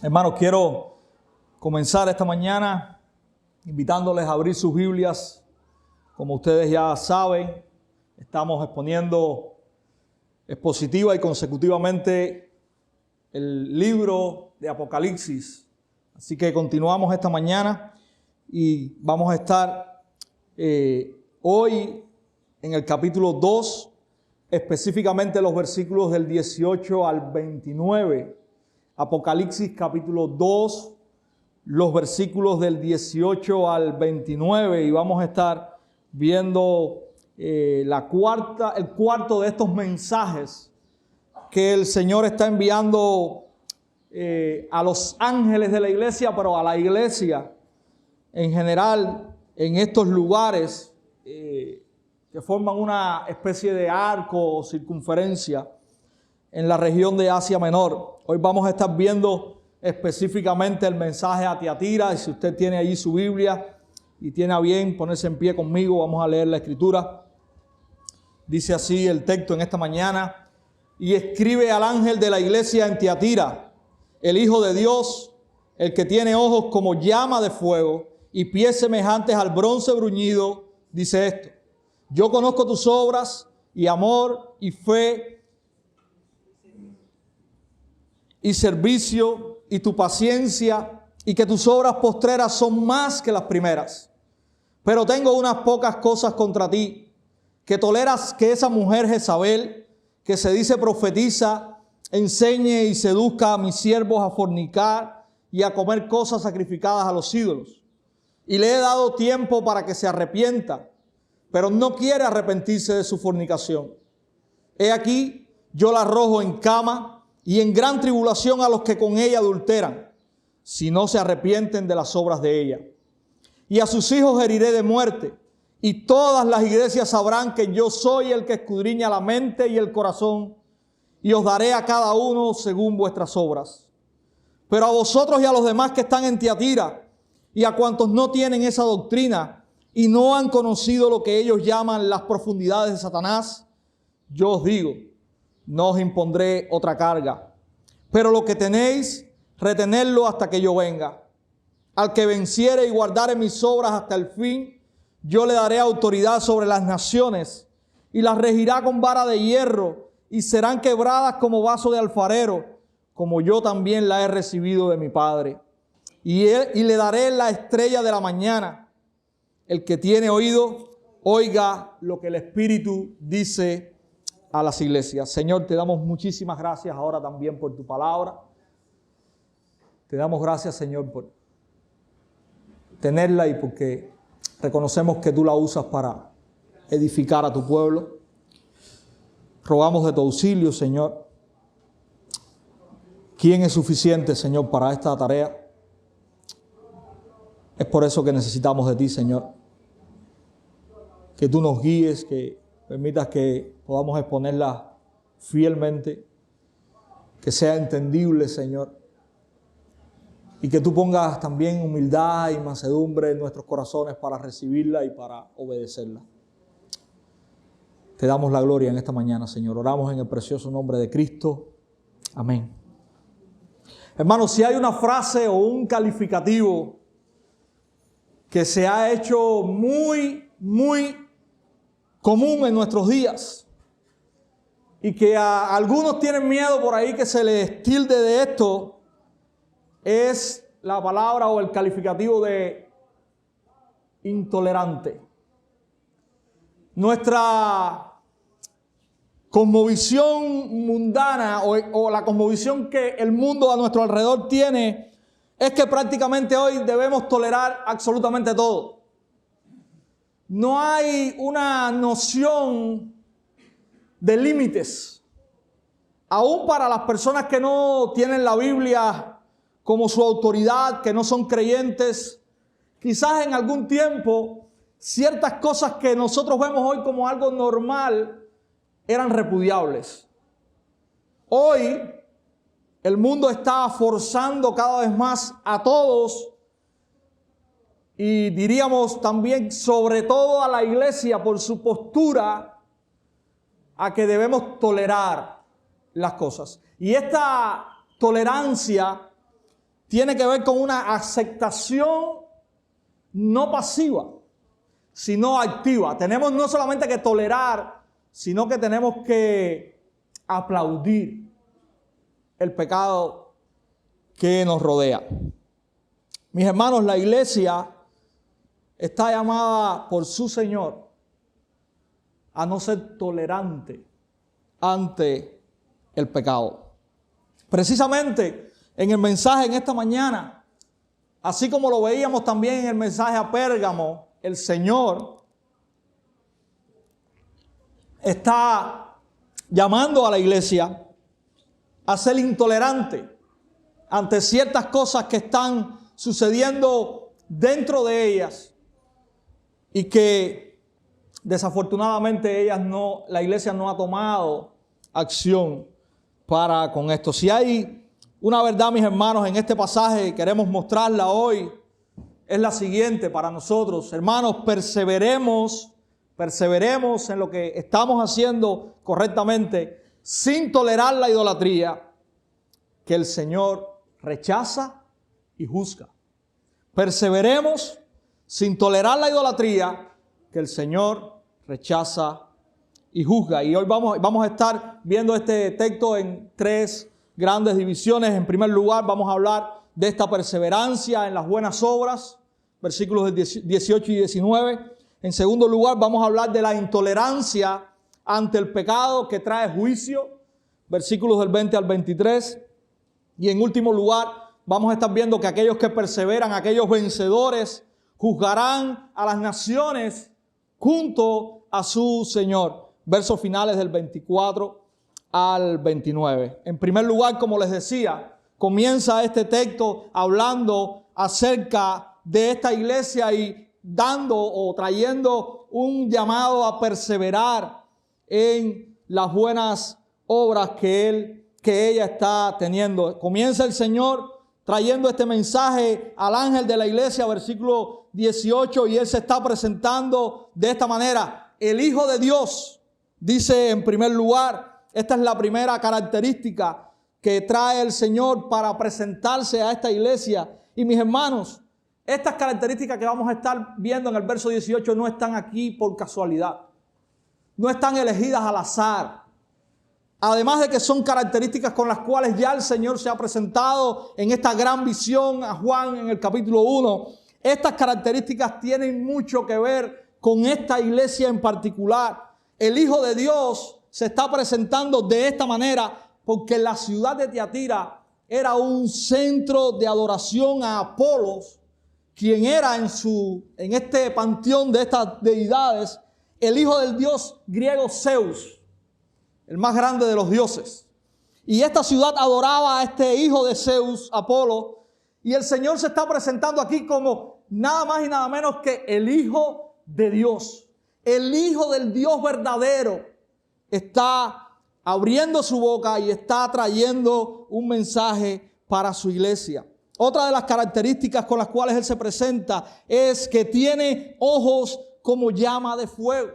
Hermanos, quiero comenzar esta mañana invitándoles a abrir sus Biblias. Como ustedes ya saben, estamos exponiendo expositiva y consecutivamente el libro de Apocalipsis. Así que continuamos esta mañana y vamos a estar hoy en el capítulo 2, específicamente los versículos del 18 al 29. Apocalipsis capítulo 2, los versículos del 18 al 29, y vamos a estar viendo el cuarto de estos mensajes que el Señor está enviando a los ángeles de la iglesia, pero a la iglesia en general en estos lugares que forman una especie de arco o circunferencia en la región de Asia Menor. Hoy vamos a estar viendo específicamente el mensaje a Tiatira, y si usted tiene allí su Biblia y tiene a bien ponerse en pie conmigo, vamos a leer la Escritura. Dice así el texto en esta mañana: y escribe al ángel de la iglesia en Tiatira, el Hijo de Dios, el que tiene ojos como llama de fuego y pies semejantes al bronce bruñido, dice esto: yo conozco tus obras y amor y fe y servicio y tu paciencia, y que tus obras postreras son más que las primeras. Pero tengo unas pocas cosas contra ti, que toleras que esa mujer Jezabel, que se dice profetiza, enseñe y seduzca a mis siervos a fornicar y a comer cosas sacrificadas a los ídolos. Y le he dado tiempo para que se arrepienta, pero no quiere arrepentirse de su fornicación. He aquí, yo la arrojo en cama y en gran tribulación a los que con ella adulteran, si no se arrepienten de las obras de ella. Y a sus hijos heriré de muerte, y todas las iglesias sabrán que yo soy el que escudriña la mente y el corazón, y os daré a cada uno según vuestras obras. Pero a vosotros y a los demás que están en Tiatira, y a cuantos no tienen esa doctrina, y no han conocido lo que ellos llaman las profundidades de Satanás, yo os digo: no os impondré otra carga, pero lo que tenéis, retenedlo hasta que yo venga. Al que venciere y guardare mis obras hasta el fin, yo le daré autoridad sobre las naciones, y las regirá con vara de hierro, y serán quebradas como vaso de alfarero, como yo también la he recibido de mi Padre. Y le daré la estrella de la mañana. El que tiene oído, oiga lo que el Espíritu dice a las iglesias. Señor, te damos muchísimas gracias ahora también por tu palabra. Te damos gracias, Señor, por tenerla y porque reconocemos que tú la usas para edificar a tu pueblo. Rogamos de tu auxilio, Señor. ¿Quién es suficiente, Señor, para esta tarea? Es por eso que necesitamos de ti, Señor. Que tú nos guíes, que permitas que podamos exponerla fielmente, que sea entendible, Señor, y que tú pongas también humildad y mansedumbre en nuestros corazones para recibirla y para obedecerla. Te damos la gloria en esta mañana, Señor. Oramos en el precioso nombre de Cristo. Amén. Hermanos, si hay una frase o un calificativo que se ha hecho muy común en nuestros días y que a algunos tienen miedo por ahí que se les tilde de esto, es la palabra o el calificativo de intolerante. Nuestra cosmovisión mundana o la cosmovisión que el mundo a nuestro alrededor tiene es que prácticamente hoy debemos tolerar absolutamente todo. No hay una noción de límites. Aún para las personas que no tienen la Biblia como su autoridad, que no son creyentes, quizás en algún tiempo ciertas cosas que nosotros vemos hoy como algo normal eran repudiables. Hoy el mundo está forzando cada vez más a todos, y diríamos también sobre todo a la iglesia por su postura, a que debemos tolerar las cosas. Y esta tolerancia tiene que ver con una aceptación no pasiva, sino activa. Tenemos no solamente que tolerar, sino que tenemos que aplaudir el pecado que nos rodea. Mis hermanos, la iglesia está llamada por su Señor a no ser tolerante ante el pecado. Precisamente en el mensaje en esta mañana, así como lo veíamos también en el mensaje a Pérgamo, el Señor está llamando a la iglesia a ser intolerante ante ciertas cosas que están sucediendo dentro de ellas y que desafortunadamente la iglesia no ha tomado acción para con esto. Si hay una verdad, mis hermanos, en este pasaje queremos mostrarla hoy, es la siguiente para nosotros. Hermanos, perseveremos en lo que estamos haciendo correctamente, sin tolerar la idolatría que el Señor rechaza y juzga. Perseveremos sin tolerar la idolatría que el Señor rechaza y juzga. Y hoy vamos a estar viendo este texto en tres grandes divisiones. En primer lugar, vamos a hablar de esta perseverancia en las buenas obras, versículos 18 y 19. En segundo lugar, vamos a hablar de la intolerancia ante el pecado que trae juicio, versículos del 20 al 23. Y en último lugar, vamos a estar viendo que aquellos que perseveran, aquellos vencedores, juzgarán a las naciones junto a su Señor. Versos finales del 24 al 29. En primer lugar, como les decía, comienza este texto hablando acerca de esta iglesia y dando o trayendo un llamado a perseverar en las buenas obras que ella está teniendo. Comienza el Señor trayendo este mensaje al ángel de la iglesia, versículo 18, y él se está presentando de esta manera. El Hijo de Dios, dice en primer lugar, esta es la primera característica que trae el Señor para presentarse a esta iglesia. Y mis hermanos, estas características que vamos a estar viendo en el verso 18 no están aquí por casualidad. No están elegidas al azar. Además de que son características con las cuales ya el Señor se ha presentado en esta gran visión a Juan en el capítulo 1. Estas características tienen mucho que ver con esta iglesia en particular. El Hijo de Dios se está presentando de esta manera porque la ciudad de Tiatira era un centro de adoración a Apolos, quien era en este panteón de estas deidades, el hijo del dios griego Zeus, el más grande de los dioses. Y esta ciudad adoraba a este hijo de Zeus, Apolo, y el Señor se está presentando aquí como nada más y nada menos que el Hijo de Dios. El Hijo del Dios verdadero está abriendo su boca y está trayendo un mensaje para su iglesia. Otra de las características con las cuales Él se presenta es que tiene ojos como llama de fuego.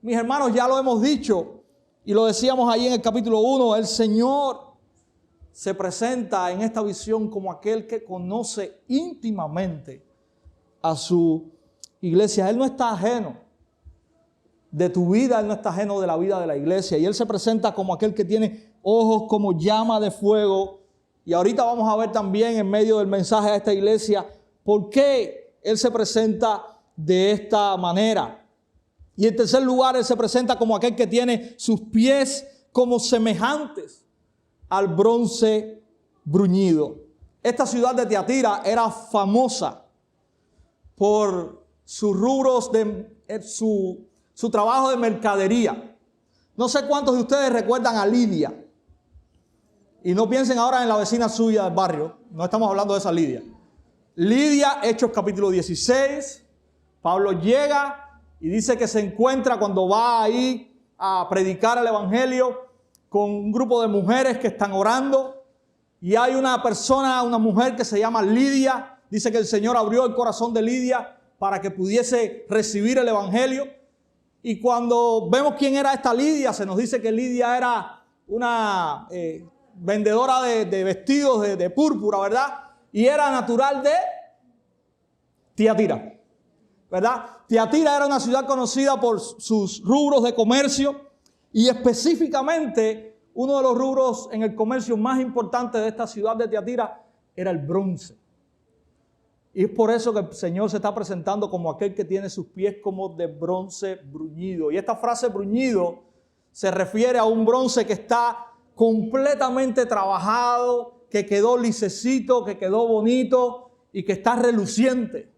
Mis hermanos, ya lo hemos dicho y lo decíamos ahí en el capítulo 1, el Señor se presenta en esta visión como aquel que conoce íntimamente a su iglesia. Él no está ajeno de tu vida, Él no está ajeno de la vida de la iglesia. Y Él se presenta como aquel que tiene ojos como llama de fuego. Y ahorita vamos a ver también en medio del mensaje a esta iglesia por qué Él se presenta de esta manera. Y en tercer lugar, Él se presenta como aquel que tiene sus pies como semejantes al bronce bruñido. Esta ciudad de Tiatira era famosa por sus rubros su trabajo de mercadería. No sé cuántos de ustedes recuerdan a Lidia. Y no piensen ahora en la vecina suya del barrio. No estamos hablando de esa Lidia. Lidia, Hechos capítulo 16. Pablo llega y dice que se encuentra cuando va ahí a predicar el evangelio con un grupo de mujeres que están orando. Y hay una persona, una mujer que se llama Lidia. Dice que el Señor abrió el corazón de Lidia para que pudiese recibir el evangelio. Y cuando vemos quién era esta Lidia, se nos dice que Lidia era una vendedora de vestidos de púrpura, ¿verdad? y era natural de Tiatira, ¿verdad? Tiatira era una ciudad conocida por sus rubros de comercio y específicamente uno de los rubros en el comercio más importantes de esta ciudad de Tiatira era el bronce. Y es por eso que el Señor se está presentando como aquel que tiene sus pies como de bronce bruñido. Y esta frase bruñido se refiere a un bronce que está completamente trabajado, que quedó lisecito, que quedó bonito y que está reluciente.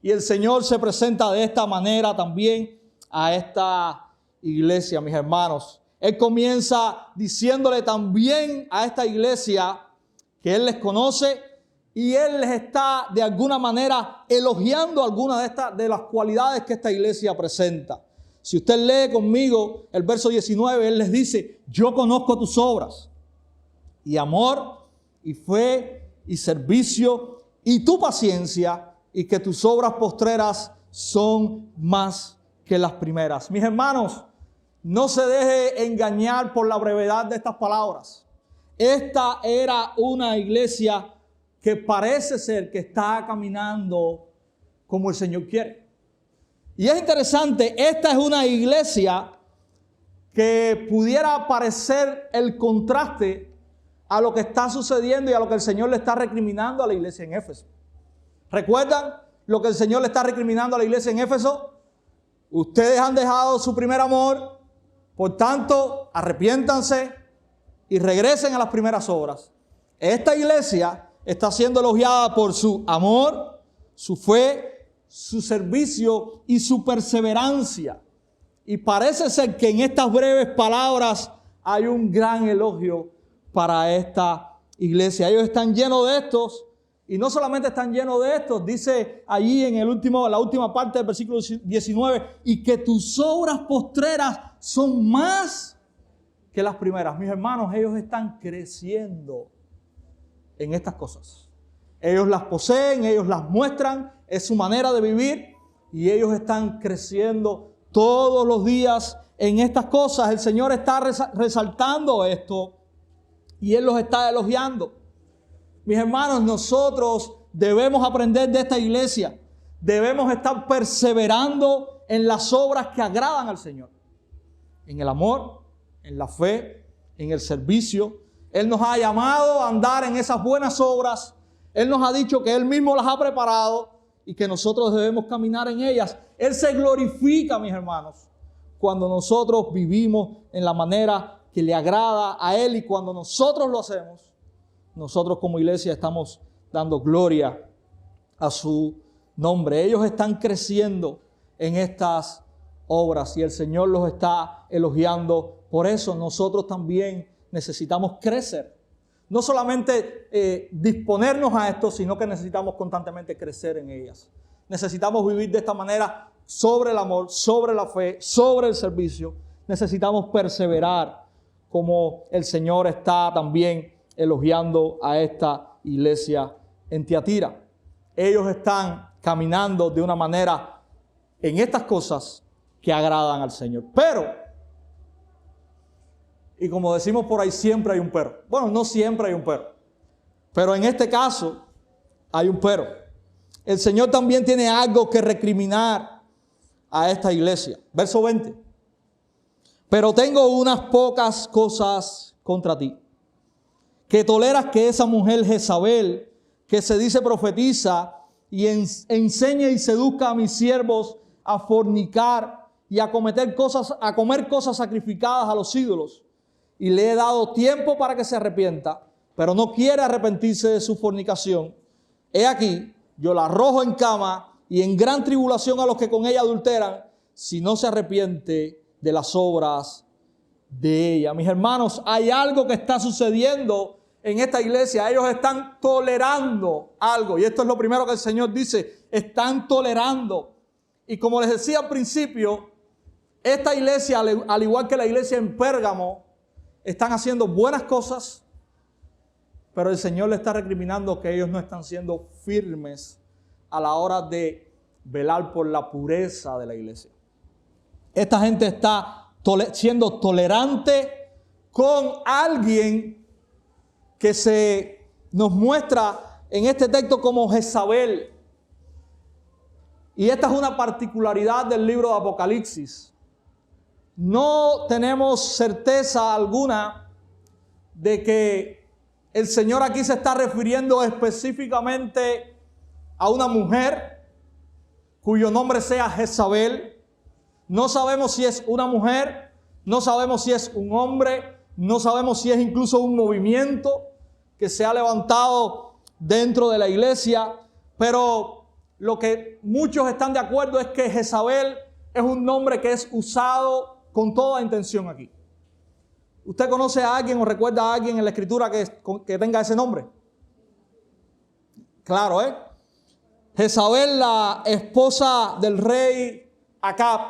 Y el Señor se presenta de esta manera también a esta iglesia, mis hermanos. Él comienza diciéndole también a esta iglesia que Él les conoce y Él les está de alguna manera elogiando algunas de las cualidades que esta iglesia presenta. Si usted lee conmigo el verso 19, Él les dice: yo conozco tus obras y amor y fe y servicio y tu paciencia, y que tus obras postreras son más que las primeras. Mis hermanos, no se deje engañar por la brevedad de estas palabras. Esta era una iglesia que parece ser que está caminando como el Señor quiere. Y es interesante, esta es una iglesia que pudiera parecer el contraste a lo que está sucediendo y a lo que el Señor le está recriminando a la iglesia en Éfeso. ¿Recuerdan lo que el Señor le está recriminando a la iglesia en Éfeso? Ustedes han dejado su primer amor, por tanto, arrepiéntanse y regresen a las primeras obras. Esta iglesia está siendo elogiada por su amor, su fe, su servicio y su perseverancia. Y parece ser que en estas breves palabras hay un gran elogio para esta iglesia. Ellos están llenos de estos. Y no solamente están llenos de estos, dice allí en la última parte del versículo 19, y que tus obras postreras son más que las primeras. Mis hermanos, ellos están creciendo en estas cosas. Ellos las poseen, ellos las muestran, es su manera de vivir y ellos están creciendo todos los días en estas cosas. El Señor está resaltando esto y Él los está elogiando. Mis hermanos, nosotros debemos aprender de esta iglesia. Debemos estar perseverando en las obras que agradan al Señor. En el amor, en la fe, en el servicio. Él nos ha llamado a andar en esas buenas obras. Él nos ha dicho que Él mismo las ha preparado y que nosotros debemos caminar en ellas. Él se glorifica, mis hermanos, cuando nosotros vivimos en la manera que le agrada a Él, y cuando nosotros lo hacemos, nosotros como iglesia estamos dando gloria a su nombre. Ellos están creciendo en estas obras y el Señor los está elogiando. Por eso nosotros también necesitamos crecer. No solamente disponernos a esto, sino que necesitamos constantemente crecer en ellas. Necesitamos vivir de esta manera sobre el amor, sobre la fe, sobre el servicio. Necesitamos perseverar como el Señor está también elogiando a esta iglesia en Tiatira. Ellos están caminando de una manera en estas cosas que agradan al Señor. Pero, y como decimos por ahí, siempre hay un pero. Bueno, no siempre hay un pero, pero en este caso hay un pero. El Señor también tiene algo que recriminar a esta iglesia. Verso 20. Pero tengo unas pocas cosas contra ti, que toleras que esa mujer Jezabel, que se dice profetiza, y enseñe y seduzca a mis siervos a fornicar y a comer cosas sacrificadas a los ídolos. Y le he dado tiempo para que se arrepienta, pero no quiere arrepentirse de su fornicación. He aquí, yo la arrojo en cama y en gran tribulación a los que con ella adulteran, si no se arrepiente de las obras de ella. Mis hermanos, hay algo que está sucediendo en esta iglesia. Ellos están tolerando algo. Y esto es lo primero que el Señor dice. Están tolerando. Y como les decía al principio, esta iglesia, al igual que la iglesia en Pérgamo, están haciendo buenas cosas, pero el Señor le está recriminando que ellos no están siendo firmes a la hora de velar por la pureza de la iglesia. Esta gente está siendo tolerante con alguien que se nos muestra en este texto como Jezabel. Y esta es una particularidad del libro de Apocalipsis. No tenemos certeza alguna de que el Señor aquí se está refiriendo específicamente a una mujer cuyo nombre sea Jezabel. No sabemos si es una mujer, no sabemos si es un hombre, no sabemos si es incluso un movimiento que se ha levantado dentro de la iglesia, pero lo que muchos están de acuerdo es que Jezabel es un nombre que es usado con toda intención aquí. ¿Usted conoce a alguien o recuerda a alguien en la escritura que tenga ese nombre? Claro, ¿eh? Jezabel, la esposa del rey Acab.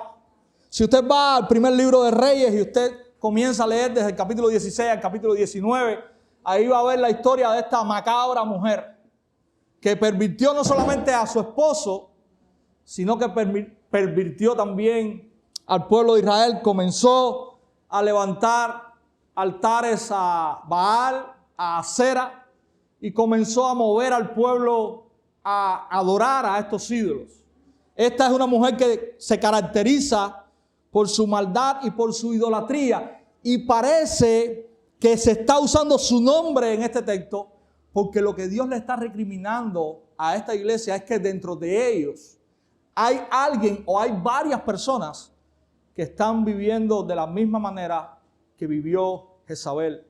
Si usted va al primer libro de Reyes y usted comienza a leer desde el capítulo 16 al capítulo 19, ahí va a ver la historia de esta macabra mujer que pervirtió no solamente a su esposo, sino que pervirtió también al pueblo de Israel. Comenzó a levantar altares a Baal, a Asera, y comenzó a mover al pueblo a adorar a estos ídolos. Esta es una mujer que se caracteriza por su maldad y por su idolatría, y parece que se está usando su nombre en este texto porque lo que Dios le está recriminando a esta iglesia es que dentro de ellos hay alguien o hay varias personas que están viviendo de la misma manera que vivió Jezabel,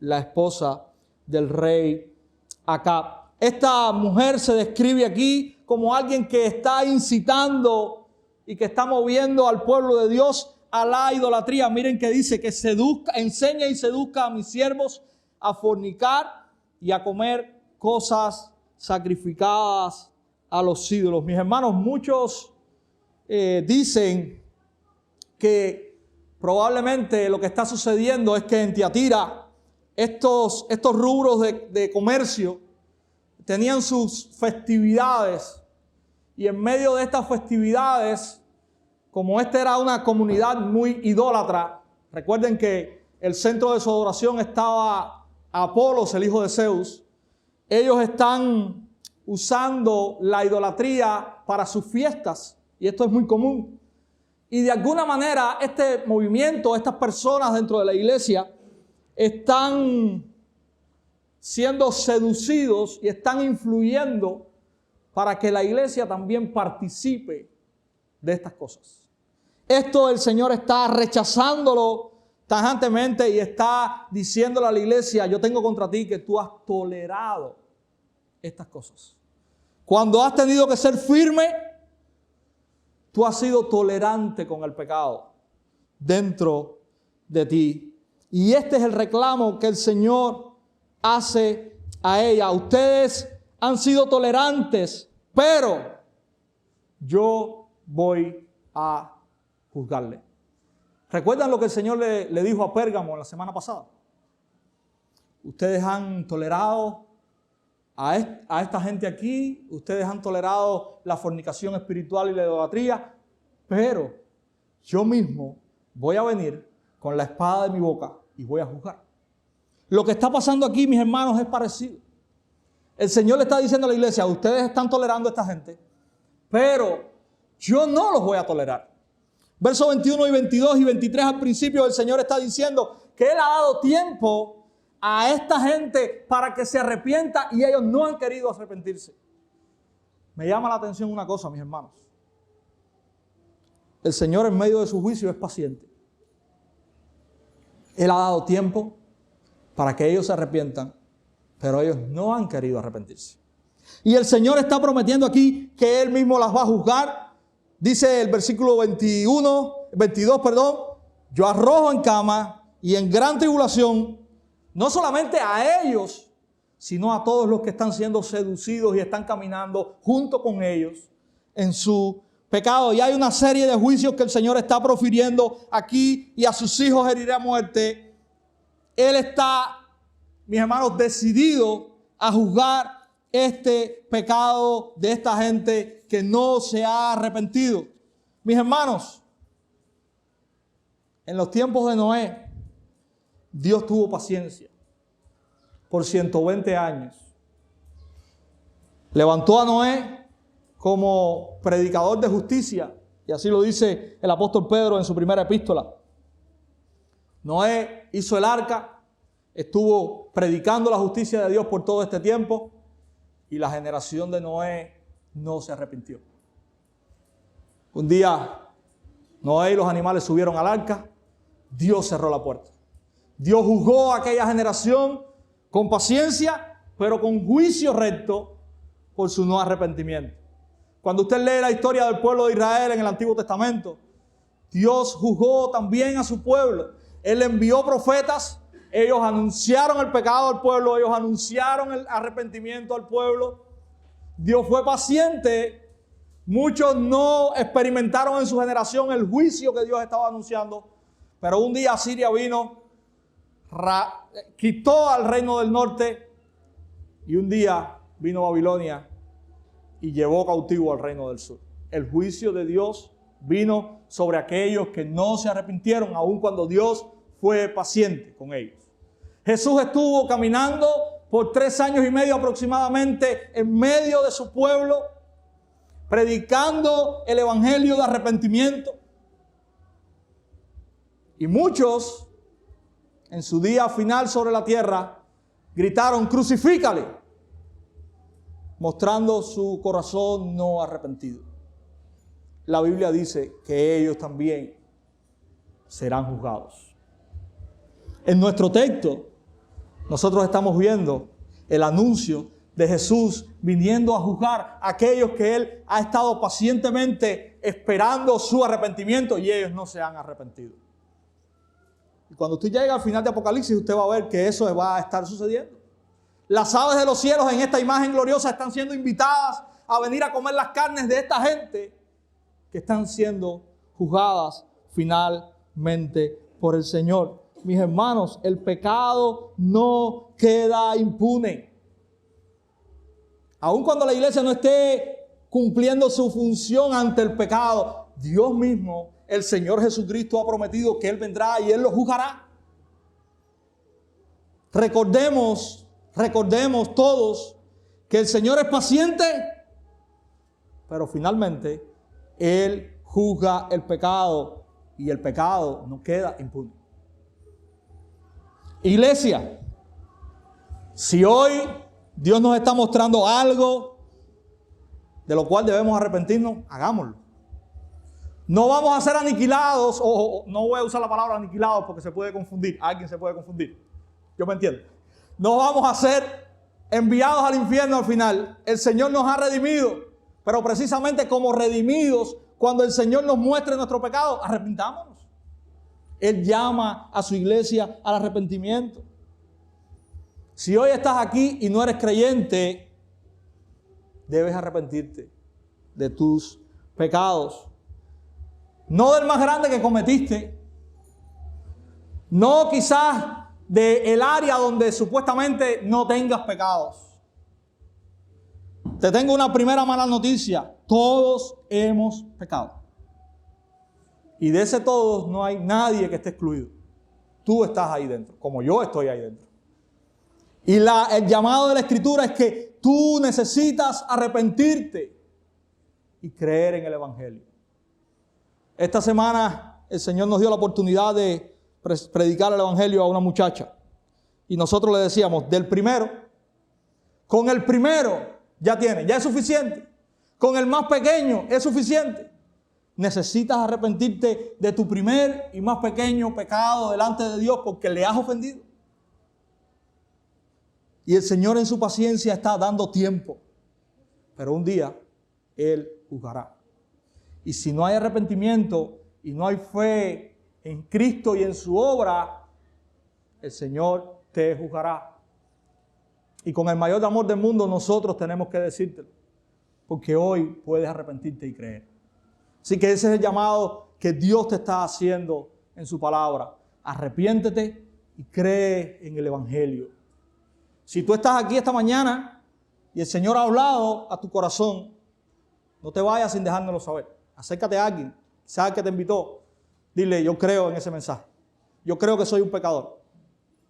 la esposa del rey Acab. Esta mujer se describe aquí como alguien que está incitando y que está moviendo al pueblo de Dios a la idolatría. Miren que dice que enseña y seduzca a mis siervos a fornicar y a comer cosas sacrificadas a los ídolos. Mis hermanos, muchos dicen que probablemente lo que está sucediendo es que en Tiatira estos rubros de comercio tenían sus festividades, y en medio de estas festividades, como esta era una comunidad muy idólatra, recuerden que el centro de su adoración estaba Apolos, el hijo de Zeus. Ellos están usando la idolatría para sus fiestas, y esto es muy común. Y de alguna manera este movimiento, estas personas dentro de la iglesia están siendo seducidos y están influyendo para que la iglesia también participe de estas cosas. Esto el Señor está rechazándolo tajantemente y está diciéndole a la iglesia: yo tengo contra ti que tú has tolerado estas cosas. Cuando has tenido que ser firme, tú has sido tolerante con el pecado dentro de ti. Y este es el reclamo que el Señor hace a ella. Ustedes han sido tolerantes, pero yo voy a juzgarle. ¿Recuerdan lo que el Señor le dijo a Pérgamo la semana pasada? Ustedes han tolerado a esta gente aquí, ustedes han tolerado la fornicación espiritual y la idolatría, pero yo mismo voy a venir con la espada de mi boca y voy a juzgar. Lo que está pasando aquí, mis hermanos, es parecido. El Señor le está diciendo a la iglesia: ustedes están tolerando a esta gente, pero yo no los voy a tolerar. Versos 21 y 22 y 23 al principio, el Señor está diciendo que Él ha dado tiempo a esta gente para que se arrepienta, y ellos no han querido arrepentirse. Me llama la atención una cosa, mis hermanos. El Señor en medio de su juicio es paciente. Él ha dado tiempo para que ellos se arrepientan, pero ellos no han querido arrepentirse. Y el Señor está prometiendo aquí que Él mismo las va a juzgar. Dice el versículo 22, yo arrojo en cama y en gran tribulación, no solamente a ellos, sino a todos los que están siendo seducidos y están caminando junto con ellos en su pecado. Y hay una serie de juicios que el Señor está profiriendo aquí, y a sus hijos herirá muerte. Él está, mis hermanos, decidido a juzgar este pecado de esta gente que no se ha arrepentido. Mis hermanos, en los tiempos de Noé, Dios tuvo paciencia por 120 años. Levantó a Noé como predicador de justicia, y así lo dice el apóstol Pedro en su primera epístola. Noé hizo el arca, estuvo predicando la justicia de Dios por todo este tiempo, y la generación de Noé no se arrepintió. Un día Noé y los animales subieron al arca, Dios cerró la puerta. Dios juzgó a aquella generación con paciencia, pero con juicio recto por su no arrepentimiento. Cuando usted lee la historia del pueblo de Israel en el Antiguo Testamento, Dios juzgó también a su pueblo. Él envió profetas, ellos anunciaron el pecado al pueblo, ellos anunciaron el arrepentimiento al pueblo. Dios fue paciente. Muchos no experimentaron en su generación el juicio que Dios estaba anunciando, pero un día Asiria vino, quitó al reino del norte, y un día vino Babilonia y llevó cautivo al reino del sur. El juicio de Dios vino sobre aquellos que no se arrepintieron, aun cuando Dios fue paciente con ellos. Jesús estuvo caminando por 3 años y medio aproximadamente en medio de su pueblo, predicando el evangelio de arrepentimiento. Y muchos, en su día final sobre la tierra, gritaron: crucifícale, mostrando su corazón no arrepentido. La Biblia dice que ellos también serán juzgados. En nuestro texto, nosotros estamos viendo el anuncio de Jesús viniendo a juzgar a aquellos que Él ha estado pacientemente esperando su arrepentimiento, y ellos no se han arrepentido. Y cuando usted llega al final de Apocalipsis, usted va a ver que eso va a estar sucediendo. Las aves de los cielos en esta imagen gloriosa están siendo invitadas a venir a comer las carnes de esta gente que están siendo juzgadas finalmente por el Señor. Mis hermanos, el pecado no queda impune. Aun cuando la iglesia no esté cumpliendo su función ante el pecado, Dios mismo, el Señor Jesucristo, ha prometido que Él vendrá y Él lo juzgará. Recordemos todos que el Señor es paciente, pero finalmente Él juzga el pecado y el pecado no queda impune. Iglesia, si hoy Dios nos está mostrando algo de lo cual debemos arrepentirnos, hagámoslo. No vamos a ser aniquilados, o no voy a usar la palabra aniquilados porque se puede confundir, alguien se puede confundir. Yo me entiendo. No vamos a ser enviados al infierno al final. El Señor nos ha redimido, pero precisamente como redimidos, cuando el Señor nos muestre nuestro pecado, arrepintámonos. Él llama a su iglesia al arrepentimiento. Si hoy estás aquí y no eres creyente, debes arrepentirte de tus pecados. No del más grande que cometiste, no quizás del área donde supuestamente no tengas pecados. Te tengo una primera mala noticia: todos hemos pecado. Y de ese todos no hay nadie que esté excluido. Tú estás ahí dentro, como yo estoy ahí dentro. Y el llamado de la Escritura es que tú necesitas arrepentirte y creer en el Evangelio. Esta semana el Señor nos dio la oportunidad de predicar el Evangelio a una muchacha. Y nosotros le decíamos, del primero, con el primero ya es suficiente. Con el más pequeño es suficiente. Necesitas arrepentirte de tu primer y más pequeño pecado delante de Dios porque le has ofendido. Y el Señor en su paciencia está dando tiempo. Pero un día Él juzgará. Y si no hay arrepentimiento y no hay fe en Cristo y en su obra, el Señor te juzgará. Y con el mayor amor del mundo nosotros tenemos que decírtelo. Porque hoy puedes arrepentirte y creer. Así que ese es el llamado que Dios te está haciendo en su palabra. Arrepiéntete y cree en el Evangelio. Si tú estás aquí esta mañana y el Señor ha hablado a tu corazón, no te vayas sin dejárnoslo saber. Acércate a alguien, sabe que te invitó. Dile, yo creo en ese mensaje. Yo creo que soy un pecador.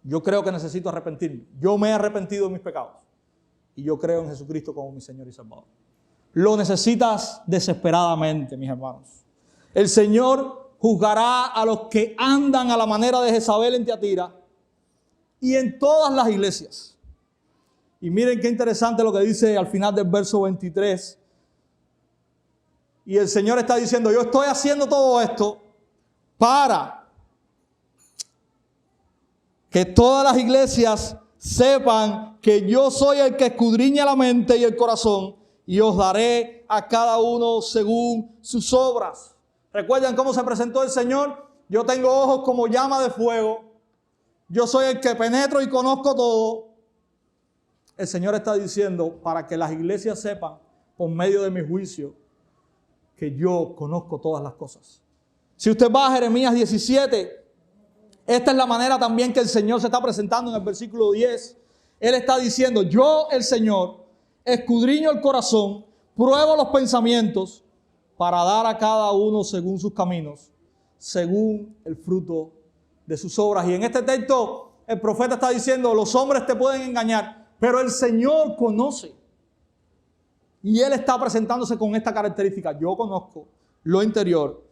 Yo creo que necesito arrepentirme. Yo me he arrepentido de mis pecados. y yo creo en Jesucristo como mi Señor y Salvador. Lo necesitas desesperadamente, mis hermanos. El Señor juzgará a los que andan a la manera de Jezabel en Tiatira y en todas las iglesias. Y miren qué interesante lo que dice al final del verso 23. Y el Señor está diciendo, yo estoy haciendo todo esto para que todas las iglesias sepan que yo soy el que escudriña la mente y el corazón y os daré a cada uno según sus obras. ¿Recuerdan cómo se presentó el Señor? Yo tengo ojos como llama de fuego. Yo soy el que penetro y conozco todo. El Señor está diciendo para que las iglesias sepan por medio de mi juicio que yo conozco todas las cosas. Si usted va a Jeremías 17, esta es la manera también que el Señor se está presentando en el versículo 10. Él está diciendo, yo el Señor escudriño el corazón, pruebo los pensamientos para dar a cada uno según sus caminos, según el fruto de sus obras. Y en este texto el profeta está diciendo, los hombres te pueden engañar, pero el Señor conoce. Y Él está presentándose con esta característica. Yo conozco lo interior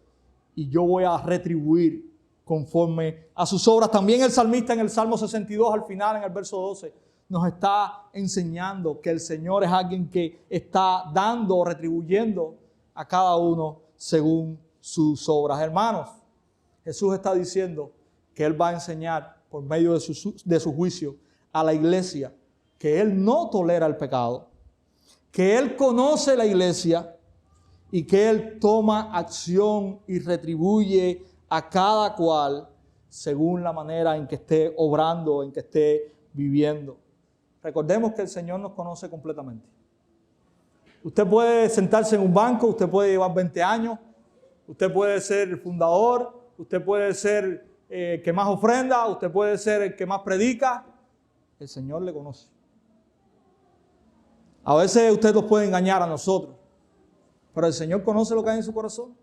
y yo voy a retribuir conforme a sus obras. También el salmista en el Salmo 62 al final, en el verso 12, nos está enseñando que el Señor es alguien que está dando o retribuyendo a cada uno según sus obras. Hermanos, Jesús está diciendo que Él va a enseñar por medio de su juicio a la iglesia que Él no tolera el pecado, que Él conoce la iglesia y que Él toma acción y retribuye a cada cual según la manera en que esté obrando, en que esté viviendo. Recordemos que el Señor nos conoce completamente. Usted puede sentarse en un banco, usted puede llevar 20 años, usted puede ser el fundador, usted puede ser el que más ofrenda, usted puede ser el que más predica. El Señor le conoce. A veces usted nos puede engañar a nosotros, pero el Señor conoce lo que hay en su corazón.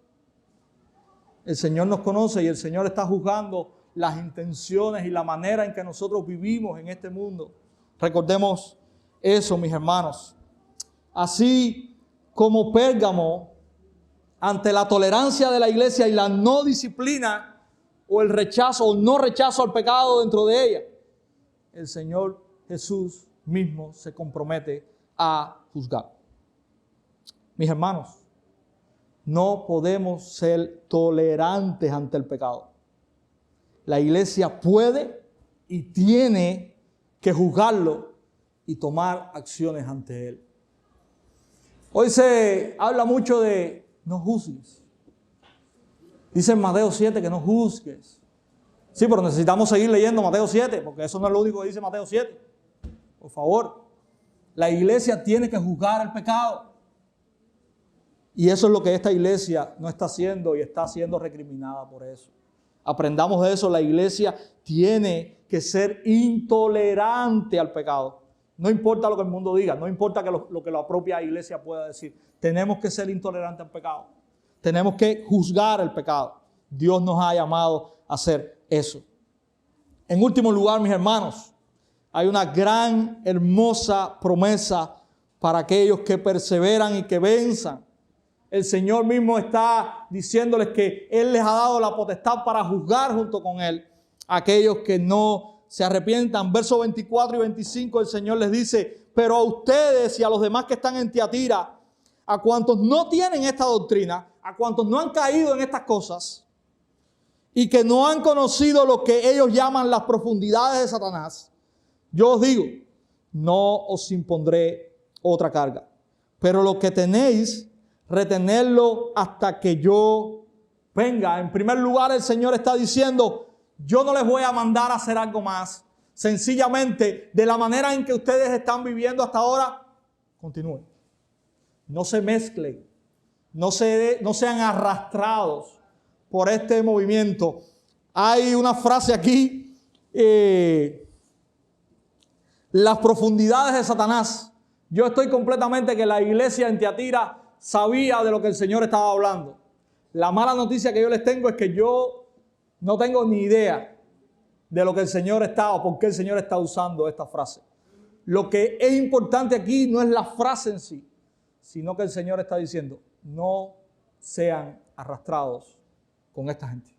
El Señor nos conoce y el Señor está juzgando las intenciones y la manera en que nosotros vivimos en este mundo. Recordemos eso, mis hermanos. Así como Pérgamo, ante la tolerancia de la iglesia y la no disciplina o el rechazo o no rechazo al pecado dentro de ella, el Señor Jesús mismo se compromete a juzgar. Mis hermanos, no podemos ser tolerantes ante el pecado. La iglesia puede y tiene que juzgarlo y tomar acciones ante él. Hoy se habla mucho de no juzgues. Dice en Mateo 7 que no juzgues. Sí, pero necesitamos seguir leyendo Mateo 7, porque eso no es lo único que dice Mateo 7. Por favor, la iglesia tiene que juzgar el pecado. Y eso es lo que esta iglesia no está haciendo y está siendo recriminada por eso. Aprendamos de eso. La iglesia tiene que ser intolerante al pecado. No importa lo que el mundo diga, no importa lo que la propia iglesia pueda decir. Tenemos que ser intolerantes al pecado. Tenemos que juzgar el pecado. Dios nos ha llamado a hacer eso. En último lugar, mis hermanos, hay una gran, hermosa promesa para aquellos que perseveran y que venzan. El Señor mismo está diciéndoles que Él les ha dado la potestad para juzgar junto con Él a aquellos que no se arrepientan. Versos 24 y 25 el Señor les dice, pero a ustedes y a los demás que están en Tiatira, a cuantos no tienen esta doctrina, a cuantos no han caído en estas cosas y que no han conocido lo que ellos llaman las profundidades de Satanás, yo os digo, no os impondré otra carga, pero lo que tenéis, retenerlo hasta que yo venga. En primer lugar, el Señor está diciendo, yo no les voy a mandar a hacer algo más. Sencillamente, de la manera en que ustedes están viviendo hasta ahora, continúen. No se mezclen, no sean arrastrados por este movimiento. Hay una frase aquí, las profundidades de Satanás. Yo estoy completamente que la iglesia en Tiatira sabía de lo que el Señor estaba hablando. La mala noticia que yo les tengo es que yo no tengo ni idea de lo que el Señor está o por qué el Señor está usando esta frase. Lo que es importante aquí no es la frase en sí, sino que el Señor está diciendo, no sean arrastrados con esta gente.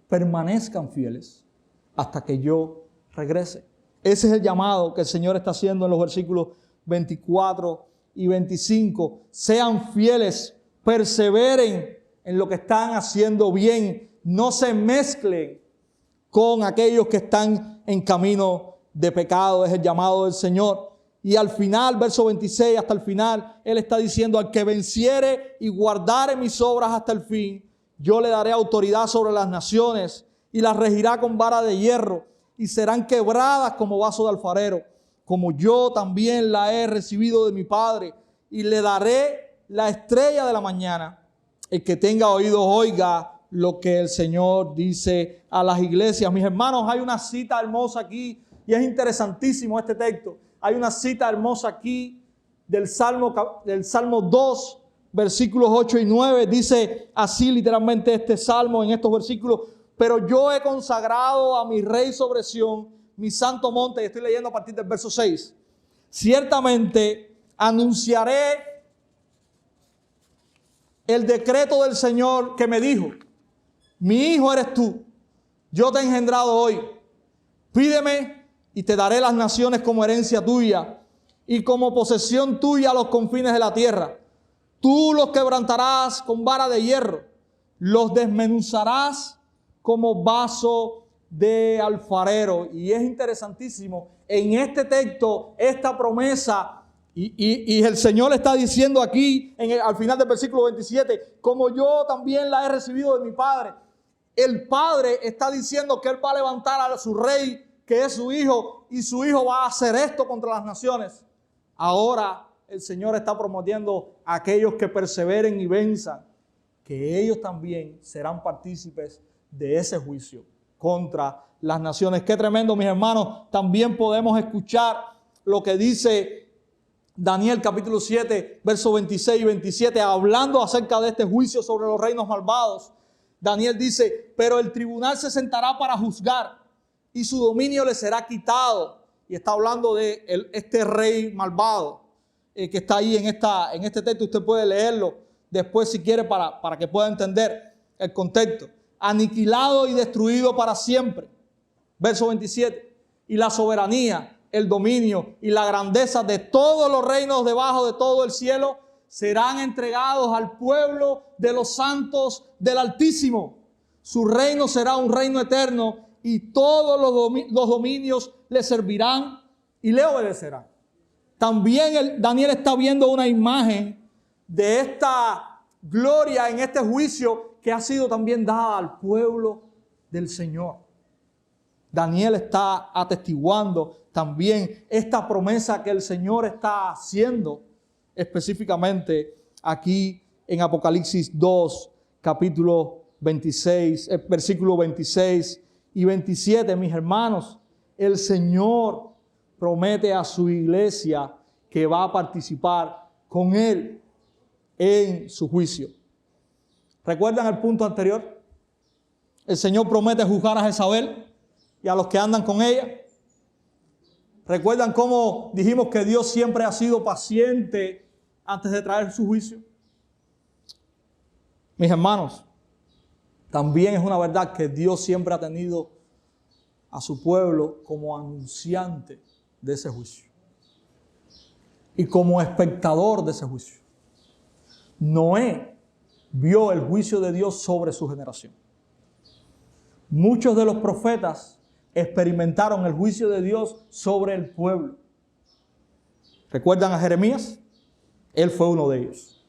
Permanezcan fieles hasta que yo regrese. Ese es el llamado que el Señor está haciendo en los versículos 24 y 25. Sean fieles, perseveren en lo que están haciendo bien. No se mezclen con aquellos que están en camino de pecado. Es el llamado del Señor. Y al final, verso 26 hasta el final, Él está diciendo, al que venciere y guardare mis obras hasta el fin, yo le daré autoridad sobre las naciones y las regirá con vara de hierro y serán quebradas como vaso de alfarero, como yo también la he recibido de mi Padre, y le daré la estrella de la mañana. El que tenga oídos oiga lo que el Señor dice a las iglesias. Mis hermanos, hay una cita hermosa aquí y es interesantísimo este texto. Hay una cita hermosa aquí del Salmo 2, versículos 8 y 9. Dice así literalmente este salmo en estos versículos: pero yo he consagrado a mi rey sobre Sión, mi santo monte. Y estoy leyendo a partir del verso 6. Ciertamente anunciaré el decreto del Señor que me dijo, mi hijo eres tú, yo te he engendrado hoy. Pídeme y te daré las naciones como herencia tuya y como posesión tuya los confines de la tierra. Tú los quebrantarás con vara de hierro, los desmenuzarás como vaso de alfarero. Y es interesantísimo, en este texto, esta promesa, y el Señor está diciendo aquí, al final del versículo 27, como yo también la he recibido de mi Padre. El Padre está diciendo que Él va a levantar a su rey, que es su hijo, y su hijo va a hacer esto contra las naciones. Ahora el Señor está prometiendo a aquellos que perseveren y venzan, que ellos también serán partícipes de ese juicio contra las naciones. Qué tremendo, mis hermanos. También podemos escuchar lo que dice Daniel capítulo 7, versos 26 y 27, hablando acerca de este juicio sobre los reinos malvados. Daniel dice, pero el tribunal se sentará para juzgar y su dominio le será quitado. Y está hablando de este rey malvado que está ahí en este texto. Usted puede leerlo después si quiere para que pueda entender el contexto. Aniquilado y destruido para siempre. Verso 27. Y la soberanía, el dominio y la grandeza de todos los reinos debajo de todo el cielo serán entregados al pueblo de los santos del Altísimo. Su reino será un reino eterno y todos los dominios le servirán y le obedecerán. También Daniel está viendo una imagen de esta gloria en este juicio que ha sido también dada al pueblo del Señor. Daniel está atestiguando también esta promesa que el Señor está haciendo específicamente aquí en Apocalipsis 2, capítulo 26, versículo 26 y 27. Mis hermanos, el Señor promete a su iglesia que va a participar con Él en su juicio. ¿Recuerdan el punto anterior? El Señor promete juzgar a Jezabel y a los que andan con ella. ¿Recuerdan cómo dijimos que Dios siempre ha sido paciente antes de traer su juicio? Mis hermanos, también es una verdad que Dios siempre ha tenido a su pueblo como anunciante de ese juicio y como espectador de ese juicio. Noé vio el juicio de Dios sobre su generación. Muchos de los profetas experimentaron el juicio de Dios sobre el pueblo. ¿Recuerdan a Jeremías? Él fue uno de ellos.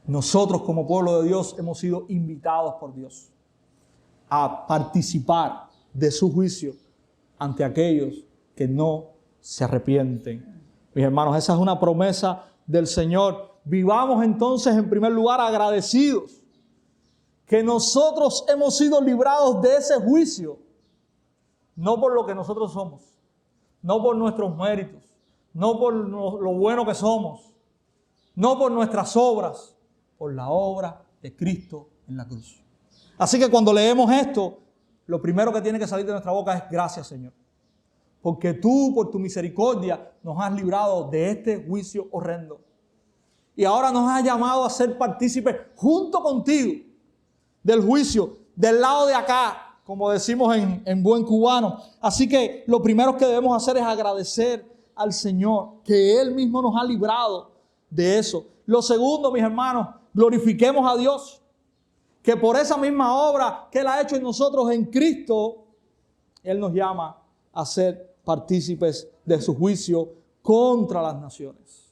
Nosotros como pueblo de Dios hemos sido invitados por Dios a participar de su juicio ante aquellos que no se arrepienten. Mis hermanos, esa es una promesa del Señor. Vivamos entonces en primer lugar agradecidos que nosotros hemos sido librados de ese juicio, no por lo que nosotros somos, no por nuestros méritos, no por lo bueno que somos, no por nuestras obras, por la obra de Cristo en la cruz. Así que cuando leemos esto, lo primero que tiene que salir de nuestra boca es gracias, Señor. porque tú, por tu misericordia, nos has librado de este juicio horrendo. Y ahora nos has llamado a ser partícipes junto contigo del juicio, del lado de acá, como decimos en buen cubano. Así que lo primero que debemos hacer es agradecer al Señor, que Él mismo nos ha librado de eso. Lo segundo, mis hermanos, glorifiquemos a Dios, que por esa misma obra que Él ha hecho en nosotros en Cristo, Él nos llama a ser partícipes de su juicio contra las naciones.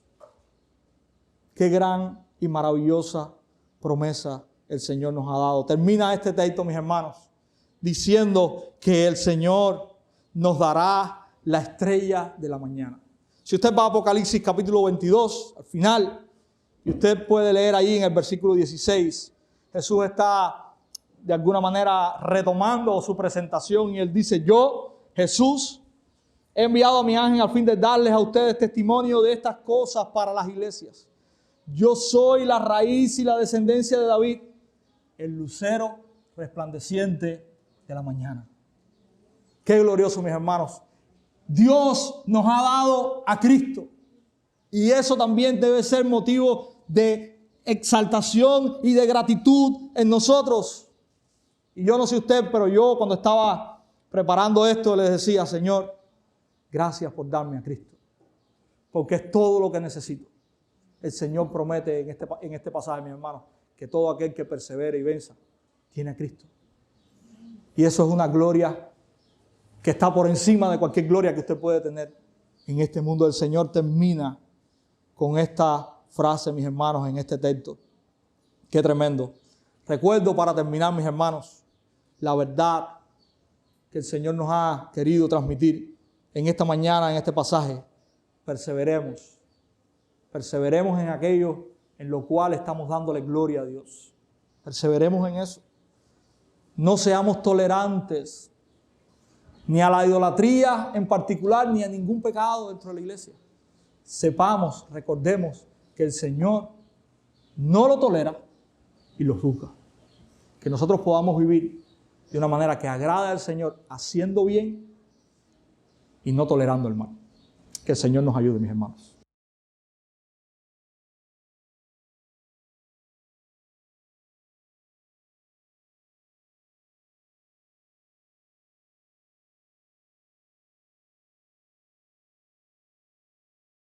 Qué gran y maravillosa promesa el Señor nos ha dado. Termina este texto, mis hermanos, diciendo que el Señor nos dará la estrella de la mañana. Si usted va a Apocalipsis capítulo 22, al final, y usted puede leer ahí en el versículo 16, Jesús está de alguna manera retomando su presentación y Él dice: yo, Jesús, he enviado a mi ángel a fin de darles a ustedes testimonio de estas cosas para las iglesias. Yo soy la raíz y la descendencia de David, el lucero resplandeciente de la mañana. Qué glorioso, mis hermanos. Dios nos ha dado a Cristo. Y eso también debe ser motivo de exaltación y de gratitud en nosotros. Y yo no sé usted, pero yo cuando estaba preparando esto les decía: Señor, gracias por darme a Cristo, porque es todo lo que necesito. El Señor promete en este pasaje, mis hermanos, que todo aquel que persevere y venza tiene a Cristo. Y eso es una gloria que está por encima de cualquier gloria que usted puede tener en este mundo. El Señor termina con esta frase, mis hermanos, en este texto. Qué tremendo. Recuerdo, para terminar, mis hermanos, la verdad que el Señor nos ha querido transmitir en esta mañana, en este pasaje. Perseveremos en aquello en lo cual estamos dándole gloria a Dios. Perseveremos en eso. No seamos tolerantes ni a la idolatría en particular, ni a ningún pecado dentro de la iglesia. Recordemos que el Señor no lo tolera y lo juzga. Que nosotros podamos vivir de una manera que agrade al Señor, haciendo bien y no tolerando el mal. Que el Señor nos ayude, mis hermanos.